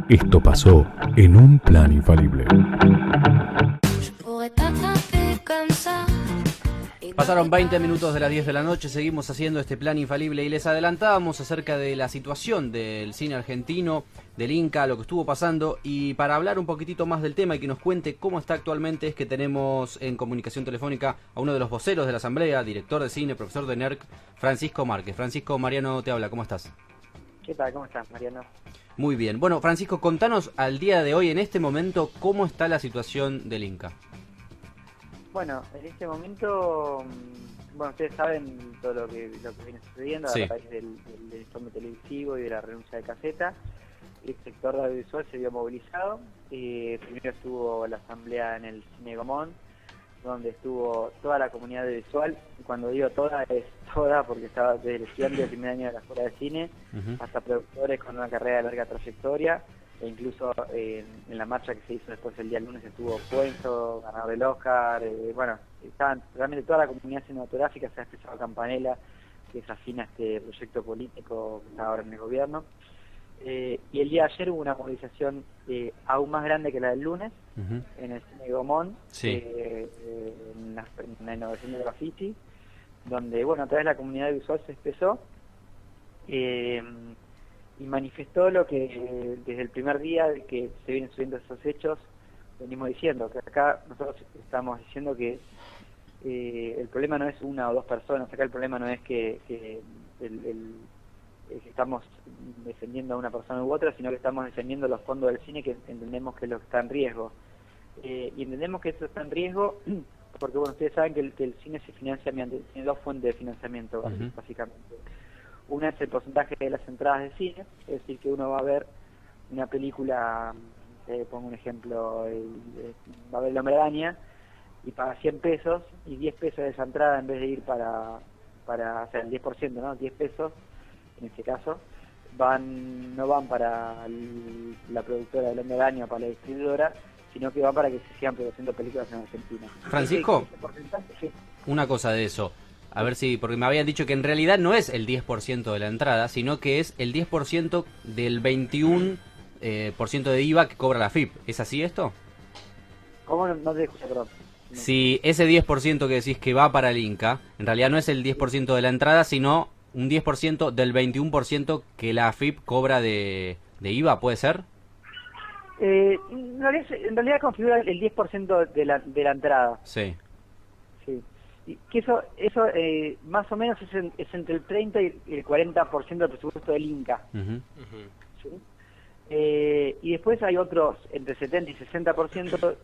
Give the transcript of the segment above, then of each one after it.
Esto pasó en Un Plan Infalible. Pasaron 20 minutos de las 10 de la noche, seguimos haciendo este plan infalible y les adelantábamos acerca de la situación del cine argentino, del Inca, lo que estuvo pasando, y para hablar un poquitito más del tema y que nos cuente cómo está actualmente es que tenemos en comunicación telefónica a uno de los voceros de la Asamblea, director de cine, profesor de NERC, Francisco Márquez. Francisco, Mariano te habla, ¿cómo estás? ¿Qué tal? ¿Cómo estás, Mariano? Muy bien. Bueno, Francisco, contanos al día de hoy, en este momento, cómo está la situación del Inca. Bueno, en este momento, bueno, ustedes saben todo lo que viene sucediendo Sí. a raíz del informe televisivo y de la renuncia de Caseta. El sector audiovisual se vio movilizado. Primero estuvo la asamblea en el Cine Gomón, donde estuvo toda la comunidad audiovisual. Y cuando digo toda, es toda, porque estaba desde el estudiante de primer año de la Escuela de Cine hasta productores con una carrera de larga trayectoria. E incluso en la marcha que se hizo después el día lunes estuvo Puenzo, ganador del Oscar. Bueno, estaban realmente toda la comunidad cinematográfica, se ha expresado Campanella, que es afín a este proyecto político que está ahora en el gobierno. Y el día de ayer hubo una movilización aún más grande que la del lunes, en el Cine Gomón, Sí. en la inauguración de Graffiti, donde, bueno, a través de la comunidad visual se expresó y manifestó lo que desde el primer día que se vienen subiendo esos hechos venimos diciendo, que acá nosotros estamos diciendo que el problema no es una o dos personas, acá el problema no es que estamos defendiendo a una persona u otra, sino que estamos defendiendo los fondos del cine, que entendemos que es lo que está en riesgo. Y entendemos que eso está en riesgo porque, bueno, ustedes saben que el cine se financia tiene dos fuentes de financiamiento, básicamente. Una es el porcentaje de las entradas de cine, es decir, que uno va a ver una película, pongo un ejemplo, va a ver El Hombre Araña y paga 100 pesos y 10 pesos de esa entrada, en vez de ir para o sea, el 10%, ¿no? 10 pesos, en este caso, no van para la productora del Hombre Araña o para la distribuidora, sino que van para que se sigan produciendo películas en Argentina. Francisco, Ese porcentaje, sí. una cosa de eso. A ver si, porque me habían dicho que en realidad no es el 10% de la entrada, sino que es el 10% del 21% de IVA que cobra la FIP. ¿Es así esto? ¿Cómo no te escucho, perdón? Si ese 10% que decís que va para el Inca, en realidad no es el 10% de la entrada, sino un 10% del 21% que la FIP cobra de IVA, ¿puede ser? En realidad configura el 10% de la entrada. Sí. Sí. Y que eso más o menos es entre el 30 y el 40% del presupuesto del Inca. ¿Sí? Y después hay otros entre 70 y 60%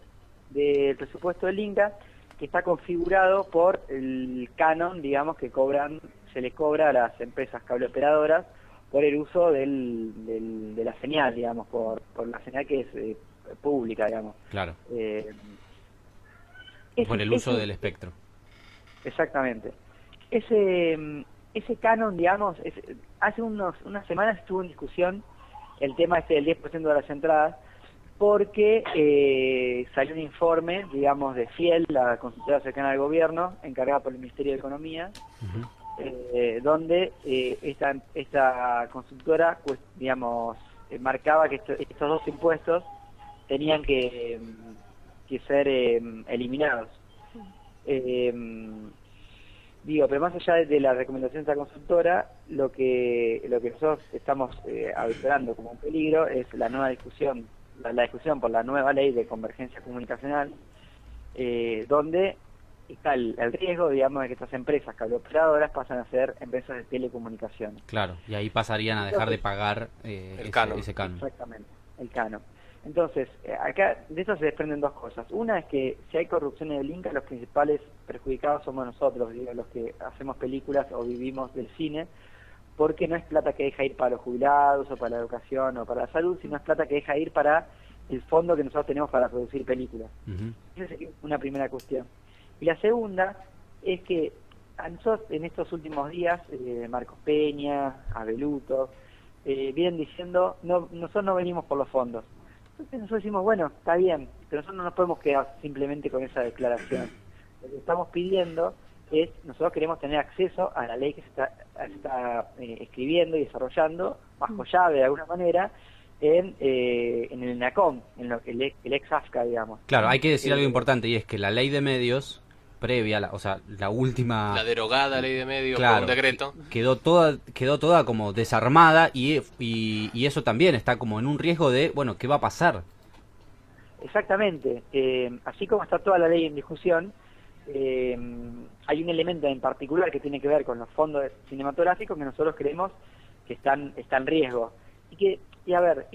del presupuesto del Inca que está configurado por el canon, digamos, que se les cobra a las empresas cableoperadoras por el uso de la señal, digamos, por la señal que es pública, digamos. Claro. Por el uso Ese, del espectro. Exactamente. Ese canon, digamos, hace unas semanas estuvo en discusión el tema del 10% de las entradas, porque salió un informe, digamos, de Fiel, la consultora cercana al gobierno, encargada por el Ministerio de Economía, donde esta consultora, pues, digamos, marcaba que estos dos impuestos tenían que ser eliminados. Pero más allá de la recomendación de esta consultora, lo que nosotros estamos avisorando como un peligro es la nueva discusión, la discusión por la nueva ley de convergencia comunicacional, donde está el riesgo, digamos, de que estas empresas cableoperadoras pasan a ser empresas de telecomunicaciones. Claro, y ahí pasarían a dejar de pagar ese canon. Exactamente, el canon. Entonces, acá de eso se desprenden dos cosas. Una es que si hay corrupción en el Inca, los principales perjudicados somos nosotros, digo, los que hacemos películas o vivimos del cine, porque no es plata que deja ir para los jubilados o para la educación o para la salud, sino es plata que deja ir para el fondo que nosotros tenemos para producir películas. Esa sería una primera cuestión. Y la segunda es que a nosotros en estos últimos días, Marcos Peña, Abeluto, vienen diciendo, nosotros no venimos por los fondos. Entonces nosotros decimos, bueno, está bien, pero nosotros no nos podemos quedar simplemente con esa declaración. Lo que estamos pidiendo es, nosotros queremos tener acceso a la ley que se está escribiendo y desarrollando bajo llave de alguna manera, en el ENACOM, en lo que el ex AFCA, digamos. Claro, hay que decir algo importante, y es que la ley de medios previa, o sea, la última... La derogada ley de medios, claro, por un decreto. Quedó toda como desarmada, y eso también está como en un riesgo de, bueno, ¿qué va a pasar? Exactamente. Así como está toda la ley en discusión, hay un elemento en particular que tiene que ver con los fondos cinematográficos que nosotros creemos que está en riesgo. Y a ver,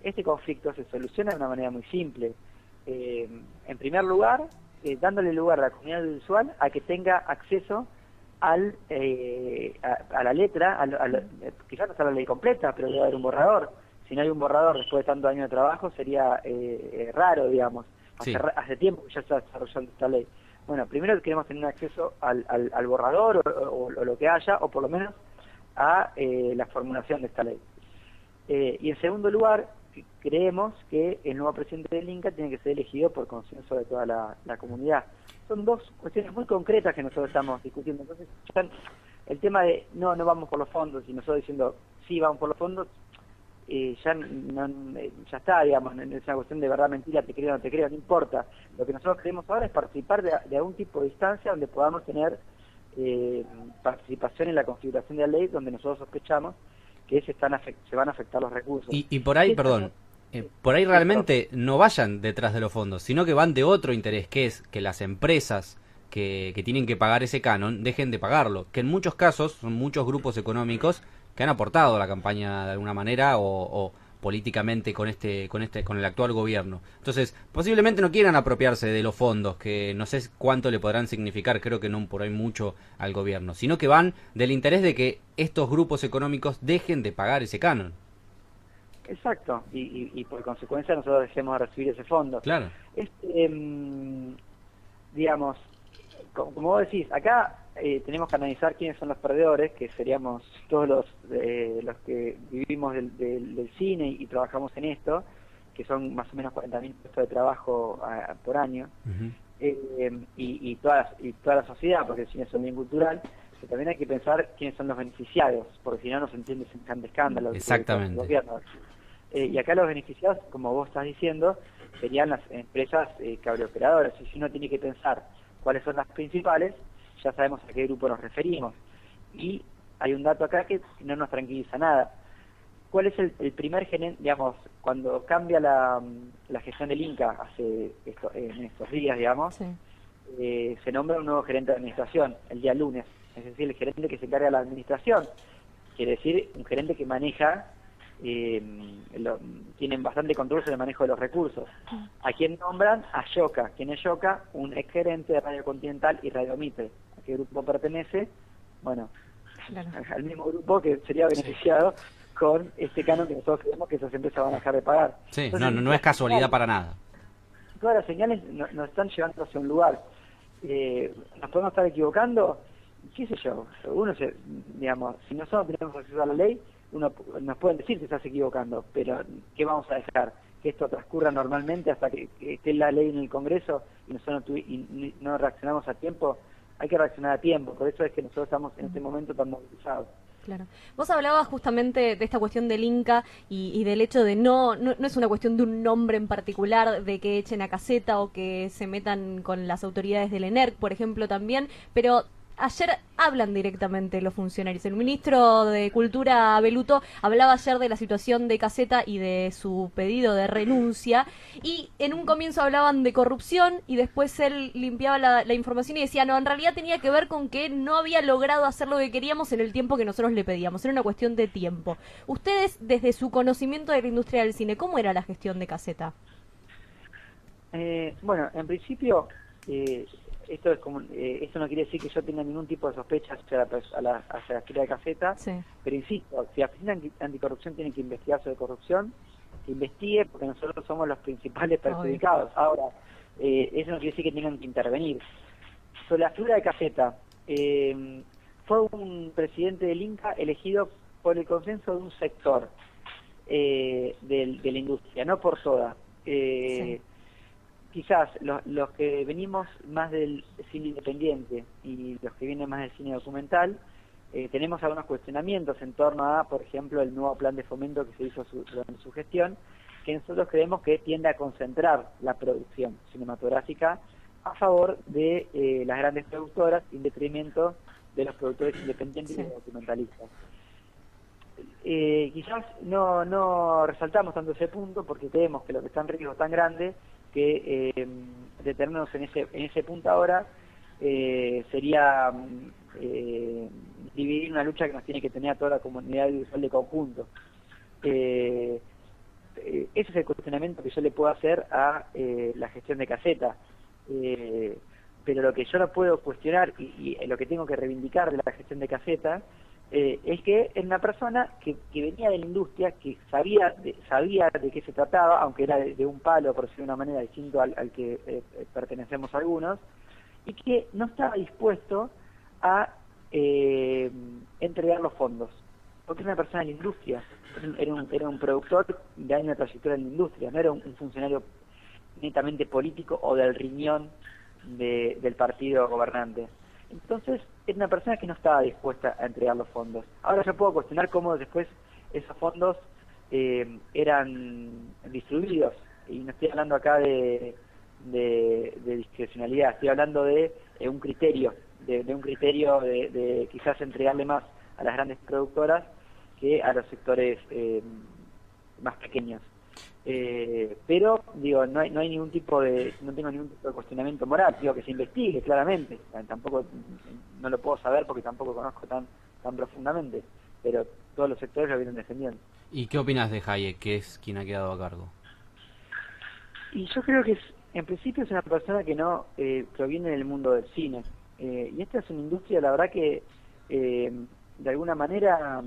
este conflicto se soluciona de una manera muy simple. En primer lugar, dándole lugar a la comunidad audiovisual a que tenga acceso a la letra, quizás no está la ley completa, pero debe haber un borrador. Si no hay un borrador después de tantos años de trabajo, sería raro, digamos. Sí. Hace tiempo que ya se está desarrollando esta ley. Bueno, primero queremos tener acceso al borrador o lo que haya, o por lo menos a la formulación de esta ley. Y en segundo lugar, creemos que el nuevo presidente del Inca tiene que ser elegido por consenso de toda la comunidad. Son dos cuestiones muy concretas que nosotros estamos discutiendo. Entonces, el tema de no vamos por los fondos, y nosotros diciendo sí vamos por los fondos, ya está, digamos, es una cuestión de verdad, mentira, te creo o no te creo, no importa. Lo que nosotros queremos ahora es participar de algún tipo de instancia donde podamos tener participación en la configuración de la ley, donde nosotros sospechamos que se van a afectar los recursos. Y por ahí, perdón, por ahí realmente no vayan detrás de los fondos, sino que van de otro interés, que es que las empresas que tienen que pagar ese canon dejen de pagarlo, que en muchos casos son muchos grupos económicos que han aportado a la campaña de alguna manera o políticamente con el actual gobierno. Entonces, posiblemente no quieran apropiarse de los fondos, que no sé cuánto le podrán significar, creo que no por ahí mucho al gobierno, sino que van del interés de que estos grupos económicos dejen de pagar ese canon. Exacto, y por consecuencia nosotros dejemos de recibir ese fondo. Claro. Digamos, como vos decís, acá tenemos que analizar quiénes son los perdedores, que seríamos todos los que vivimos del cine y trabajamos en esto, que son más o menos 40.000 puestos de trabajo por año, y toda la sociedad, porque el cine es un bien cultural, pero también hay que pensar quiénes son los beneficiarios, porque si no se entiende semejante escándalo. Exactamente. Y acá los beneficiados, como vos estás diciendo, serían las empresas cableoperadoras, y si uno tiene que pensar cuáles son las principales, ya sabemos a qué grupo nos referimos. Y hay un dato acá que no nos tranquiliza nada. ¿Cuál es el primer gerente, digamos, cuando cambia la gestión del Inca en estos días, digamos, Sí. Se nombra un nuevo gerente de administración el día lunes, es decir, el gerente que se encarga de la administración, quiere decir un gerente que maneja, tienen bastante control sobre el manejo de los recursos. ¿A quién nombran? A Yoka. ¿Quién es Yoka? Un ex gerente de Radio Continental y Radio Mitre. ¿A qué grupo pertenece? Bueno, Claro. al mismo grupo que sería beneficiado con este canon que nosotros creemos que esas empresas van a dejar de pagar. Sí, Entonces, no es casualidad para nada. todas las señales nos están llevando hacia un lugar. ¿Nos podemos estar equivocando? ¿Qué sé yo? Digamos, si nosotros tenemos acceso a la ley, nos pueden decir que estás equivocando, pero ¿qué vamos a dejar? Que esto transcurra normalmente hasta que esté la ley en el Congreso y nosotros no reaccionamos a tiempo. Hay que reaccionar a tiempo, por eso es que nosotros estamos en este momento tan movilizados. Claro. Vos hablabas justamente de esta cuestión del Inca y del hecho de no es una cuestión de un nombre en particular, de que echen a Caseta o que se metan con las autoridades del ENERC, por ejemplo, también, pero ayer hablan directamente los funcionarios. El ministro de Cultura, Beluto, hablaba ayer de la situación de Caseta y de su pedido de renuncia, y en un comienzo hablaban de corrupción y después él limpiaba la información y decía, no, en realidad tenía que ver con que no había logrado hacer lo que queríamos en el tiempo que nosotros le pedíamos, era una cuestión de tiempo. Ustedes, desde su conocimiento de la industria del cine, ¿cómo era la gestión de Caseta? Bueno, en principio, esto no quiere decir que yo tenga ningún tipo de sospecha hacia la fila de Caseta, Sí. pero insisto, si la Oficina Anticorrupción tiene que investigar sobre corrupción, que investigue, porque nosotros somos los principales perjudicados. Ahora, eso no quiere decir que tengan que intervenir. Sobre la figura de Caseta, fue un presidente del Inca elegido por el consenso de un sector de la industria, no por toda. Sí. Quizás los que venimos más del cine independiente y los que vienen más del cine documental, tenemos algunos cuestionamientos en torno a, por ejemplo, el nuevo plan de fomento que se hizo durante su gestión, que nosotros creemos que tiende a concentrar la producción cinematográfica a favor de las grandes productoras, en detrimento de los productores independientes y documentalistas. Quizás no resaltamos tanto ese punto porque creemos que lo que está en riesgo es tan grande que detenernos en ese punto ahora sería dividir una lucha que nos tiene que tener a toda la comunidad audiovisual de conjunto. Ese es el cuestionamiento que yo le puedo hacer a la gestión de Caseta. Pero lo que yo no puedo cuestionar y lo que tengo que reivindicar de la gestión de Caseta es que es una persona que venía de la industria, que sabía de qué se trataba, aunque era de un palo, por decirlo de una manera, distinto al que pertenecemos algunos, y que no estaba dispuesto a entregar los fondos, porque era una persona de la industria, era un productor de años de trayectoria en la industria, no era un funcionario netamente político o del riñón del partido gobernante. Entonces, era una persona que no estaba dispuesta a entregar los fondos. Ahora yo puedo cuestionar cómo después esos fondos eran distribuidos, y no estoy hablando acá de discrecionalidad, estoy hablando de un criterio, de quizás entregarle más a las grandes productoras que a los sectores más pequeños. Pero digo, no tengo ningún tipo de cuestionamiento moral, digo que se investigue claramente, tampoco no lo puedo saber porque tampoco conozco tan profundamente, pero todos los sectores lo vienen defendiendo. ¿Y qué opinas de Hayek, que es quien ha quedado a cargo? Y yo creo que en principio es una persona que no proviene del mundo del cine, y esta es una industria, la verdad que de alguna manera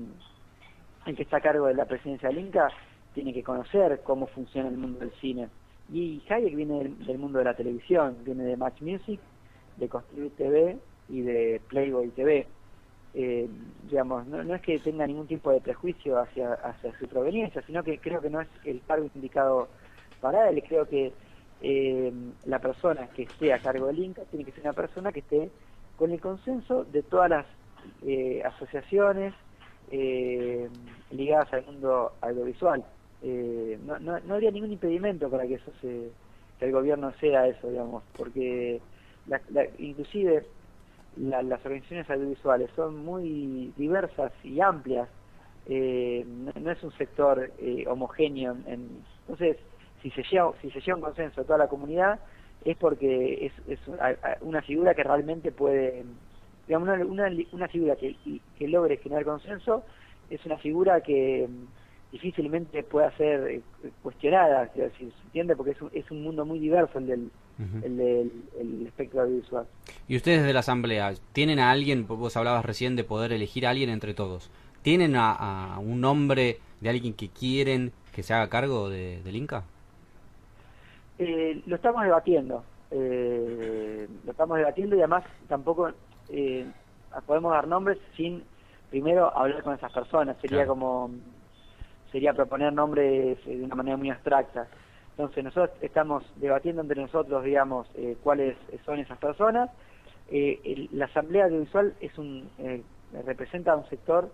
el que está a cargo de la presidencia del Inca tiene que conocer cómo funciona el mundo del cine. Y Hayek viene del mundo de la televisión, viene de Match Music, de Construir TV y de Playboy TV. Digamos, no es que tenga ningún tipo de prejuicio hacia su proveniencia, sino que creo que no es el cargo indicado para él. Creo que la persona que esté a cargo del Inca tiene que ser una persona que esté con el consenso de todas las asociaciones ligadas al mundo audiovisual. No habría ningún impedimento para que que el gobierno sea eso, digamos, porque inclusive las organizaciones audiovisuales son muy diversas y amplias, no es un sector homogéneo, entonces si se llega a un consenso de toda la comunidad es porque es una figura que realmente puede, digamos, una figura que logre generar consenso, es una figura que difícilmente pueda ser cuestionada, si se entiende, porque es un mundo muy diverso el del espectro audiovisual. Y ustedes de la Asamblea, ¿tienen a alguien, vos hablabas recién de poder elegir a alguien entre todos, ¿tienen a un nombre de alguien que quieren que se haga cargo del Inca? Lo estamos debatiendo, y además tampoco podemos dar nombres sin primero hablar con esas personas, sería proponer nombres de una manera muy abstracta. Entonces nosotros estamos debatiendo entre nosotros, digamos, cuáles son esas personas. La Asamblea Audiovisual representa un sector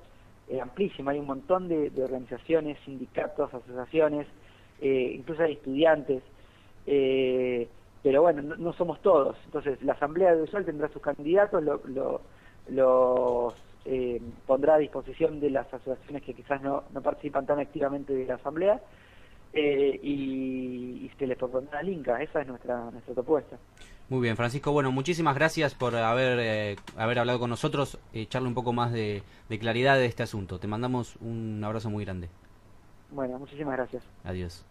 amplísimo, hay un montón de organizaciones, sindicatos, asociaciones, incluso hay estudiantes, pero bueno, no somos todos. Entonces la Asamblea Audiovisual tendrá sus candidatos, los pondrá a disposición de las asociaciones que quizás no participan tan activamente de la Asamblea, y se les propondrá al Inca. Esa es nuestra propuesta. Muy bien, Francisco, bueno, muchísimas gracias por haber hablado con nosotros, echarle un poco más de claridad de este asunto. Te mandamos un abrazo muy grande. Bueno, muchísimas gracias. Adiós.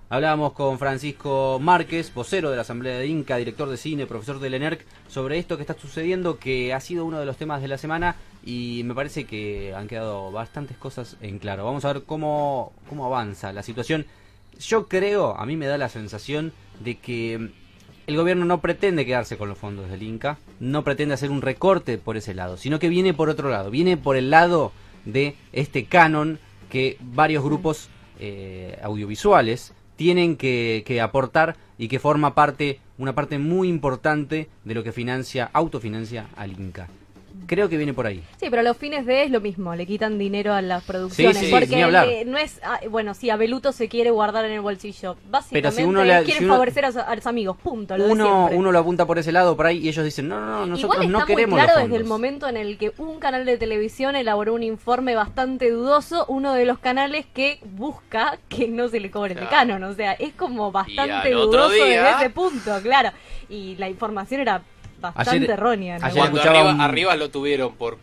Hablábamos con Francisco Márquez, vocero de la Asamblea de Inca, director de cine, profesor del ENERC, sobre esto que está sucediendo, que ha sido uno de los temas de la semana y me parece que han quedado bastantes cosas en claro. Vamos a ver cómo avanza la situación. Yo creo, a mí me da la sensación de que el gobierno no pretende quedarse con los fondos del Inca, no pretende hacer un recorte por ese lado, sino que viene por otro lado, viene por el lado de este canon que varios grupos audiovisuales tienen que aportar y que forma una parte muy importante de lo que autofinancia al Inca. Creo que viene por ahí. Sí, pero a los fines de es lo mismo, le quitan dinero a las producciones, Sí, porque ni hablar. no es, bueno, sí, a Beluto se quiere guardar en el bolsillo, básicamente Pero si uno le- quieren si uno- favorecer a los amigos, punto, lo de Uno siempre. lo apunta por ese lado, por ahí, y ellos dicen, no, nosotros Igual no está queremos muy claro los desde el fondos. momento en el que un canal de televisión elaboró un informe bastante dudoso, uno de los canales que busca que no se le cobre el Claro. canon, o sea, es como bastante al otro dudoso día- desde ese punto, claro, y la información era bastante Ayer- errónea. ¿no? ayer Cuando escuchaba arriba, un- arriba lo tuvieron por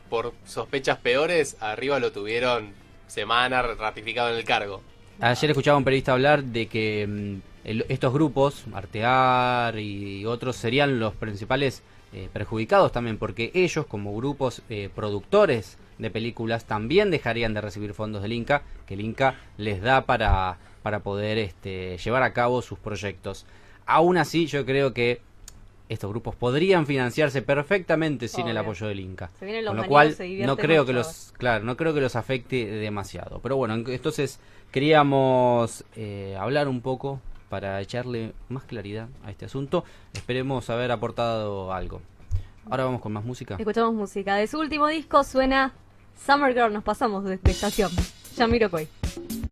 sospechas peores, arriba lo tuvieron semana ratificado en el cargo. Ayer escuchaba a un periodista hablar de que estos grupos, Artear y otros, serían los principales perjudicados también, porque ellos, como grupos productores de películas, también dejarían de recibir fondos del Inca, que el Inca les da para poder llevar a cabo sus proyectos. Aún así, yo creo que estos grupos podrían financiarse perfectamente sin el Obvio. apoyo del Inca. Se vienen los Con lo maníacos, cual se divierten no creo que los no creo que los afecte demasiado. Pero bueno, entonces queríamos hablar un poco para echarle más claridad a este asunto. Esperemos haber aportado algo. Ahora vamos con más música. Escuchamos música. De su último disco suena Summer Girl, nos pasamos de estación. Jamiroquai.